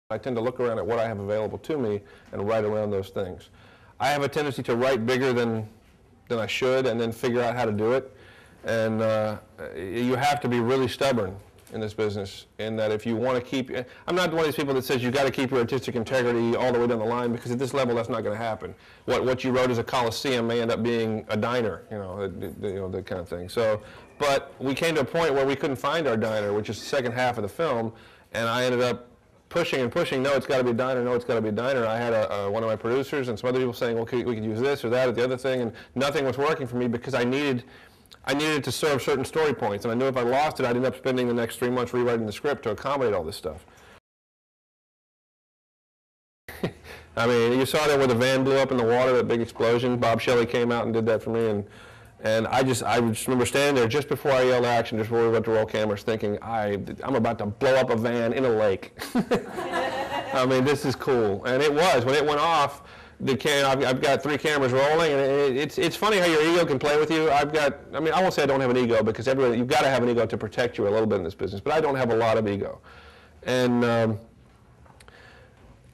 I tend to look around at what I have available to me and write around those things. I have a tendency to write bigger than I should and then figure out how to do it. And you have to be really stubborn in this business, in that if you want to keep, I'm not one of these people that says you've got to keep your artistic integrity all the way down the line, because at this level that's not going to happen. What you wrote as a Coliseum may end up being a diner, that kind of thing. So, but we came to a point where we couldn't find our diner, which is the second half of the film, and I ended up pushing and pushing, no, it's got to be a diner, no, it's got to be a diner. I had one of my producers and some other people saying, well, we could use this or that or the other thing, and nothing was working for me because I needed it to serve certain story points, and I knew if I lost it, I'd end up spending the next 3 months rewriting the script to accommodate all this stuff. I mean, you saw that where the van blew up in the water, that big explosion. Bob Shelley came out and did that for me, and I just remember standing there just before I yelled action, just before we went to roll cameras, thinking, I'm about to blow up a van in a lake. I mean, this is cool. And it was. When it went off, I've got 3 cameras rolling, and it's funny how your ego can play with you. I won't say I don't have an ego, because you've got to have an ego to protect you a little bit in this business, but I don't have a lot of ego. And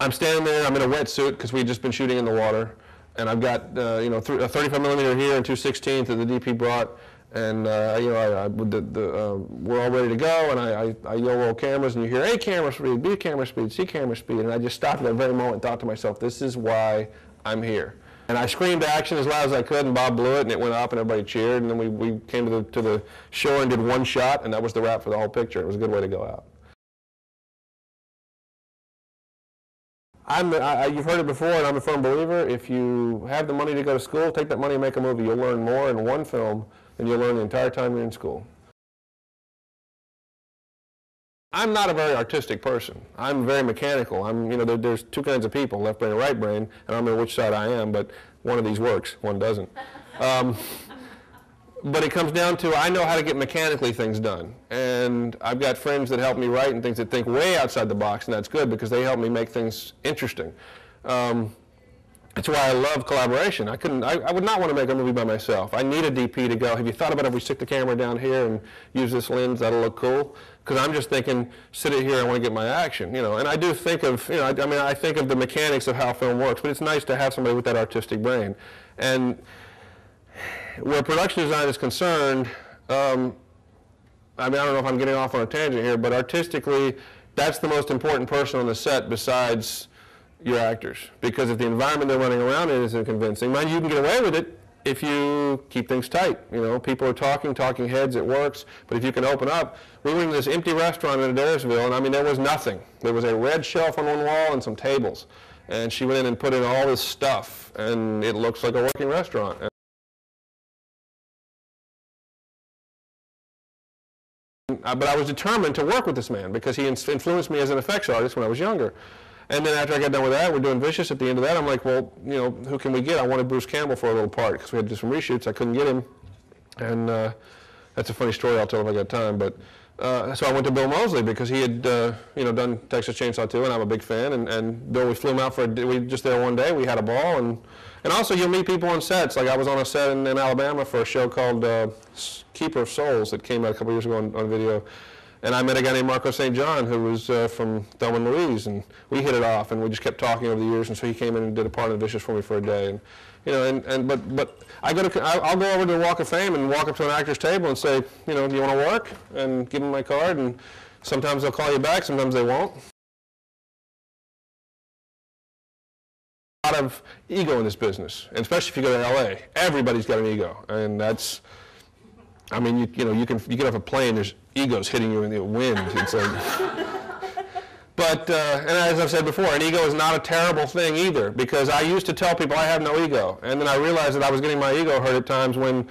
I'm standing there, I'm in a wetsuit, because we'd just been shooting in the water. And I've got a 35 millimeter here and 2/16 that the DP brought, and we're all ready to go. And I yell roll cameras, and you hear A camera speed, B camera speed, C camera speed, and I just stopped at that very moment and thought to myself, this is why I'm here. And I screamed action as loud as I could, and Bob blew it, and it went up, and everybody cheered. And then we came to the shore and did one shot, and that was the wrap for the whole picture. It was a good way to go out. You've heard it before, and I'm a firm believer, if you have the money to go to school, take that money and make a movie. You'll learn more in one film than you'll learn the entire time you're in school. I'm not a very artistic person. I'm very mechanical. There's 2 kinds of people, left brain and right brain, and I don't know which side I am, but one of these works, one doesn't. But it comes down to, I know how to get mechanically things done. And I've got friends that help me write and things that think way outside the box, and that's good because they help me make things interesting. That's why I love collaboration. I would not want to make a movie by myself. I need a DP to go, have you thought about if we stick the camera down here and use this lens, that'll look cool? Because I'm just thinking, sit it here, I want to get my action, And I do think of, I think of the mechanics of how film works, but it's nice to have somebody with that artistic brain. And where production design is concerned, I don't know if I'm getting off on a tangent here, but artistically, that's the most important person on the set besides your actors. Because if the environment they're running around in isn't convincing, mind you, can get away with it if you keep things tight. People are talking heads, it works. But if you can open up, we went into this empty restaurant in Adairsville, and there was nothing. There was a red shelf on one wall and some tables. And she went in and put in all this stuff, and it looks like a working restaurant. But I was determined to work with this man because he influenced me as an effects artist when I was younger. And then after I got done with that, we're doing Vicious at the end of that. I'm like, well, who can we get? I wanted Bruce Campbell for a little part because we had to do some reshoots. I couldn't get him. And that's a funny story I'll tell if I got time. But so I went to Bill Moseley because he had done Texas Chainsaw 2, and I'm a big fan. And Bill, we flew him out we just there one day. We had a ball. And also you'll meet people on sets. Like I was on a set in Alabama for a show called Keeper of Souls that came out a couple years ago on video. And I met a guy named Marco St. John who was from Thelma and Louise, and we hit it off, and we just kept talking over the years. And so he came in and did a part of Vicious for me for a day. And but I'll go over to the Walk of Fame and walk up to an actor's table and say, do you want to work? And give them my card. And sometimes they'll call you back, sometimes they won't. A lot of ego in this business, and especially if you go to LA. Everybody's got an ego, and that's. You get off a plane, there's egos hitting you in the wind. It's like, but, and as I've said before, an ego is not a terrible thing either, because I used to tell people I have no ego, and then I realized that I was getting my ego hurt at times when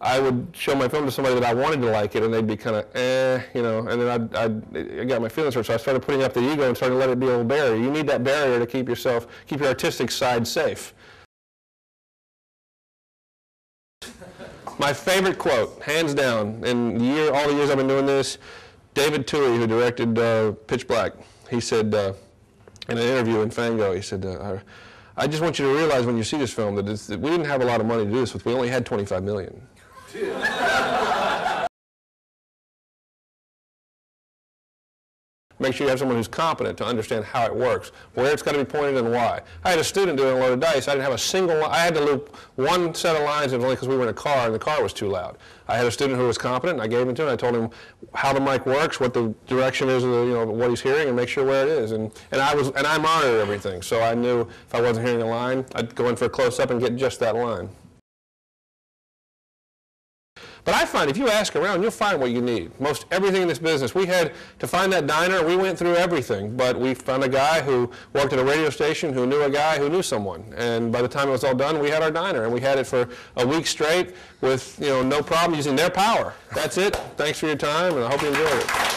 I would show my film to somebody that I wanted to like it, and they'd be kind of, and then I got my feelings hurt, so I started putting up the ego and started to let it be a little barrier. You need that barrier to keep your artistic side safe. My favorite quote, hands down, in all the years I've been doing this, David Twohy, who directed Pitch Black, he said in an interview in Fango, he said, I just want you to realize when you see this film that we didn't have a lot of money to do this with. We only had $25 million. make sure you have someone who's competent to understand how it works, where it's got to be pointed and why. I had a student doing a load of dice. I didn't have a single, I had to loop one set of lines, only because we were in a car and the car was too loud. I had a student who was competent, and I gave him to him. I told him how the mic works, what the direction is of the, what he's hearing, and make sure where it is. And I monitored everything, so I knew if I wasn't hearing a line, I'd go in for a close-up and get just that line. But I find if you ask around, you'll find what you need. Most everything in this business. We had to find that diner, we went through everything, but we found a guy who worked at a radio station who knew a guy who knew someone. And by the time it was all done, we had our diner, and we had it for a week straight with no problem using their power. That's it. Thanks for your time, and I hope you enjoyed it.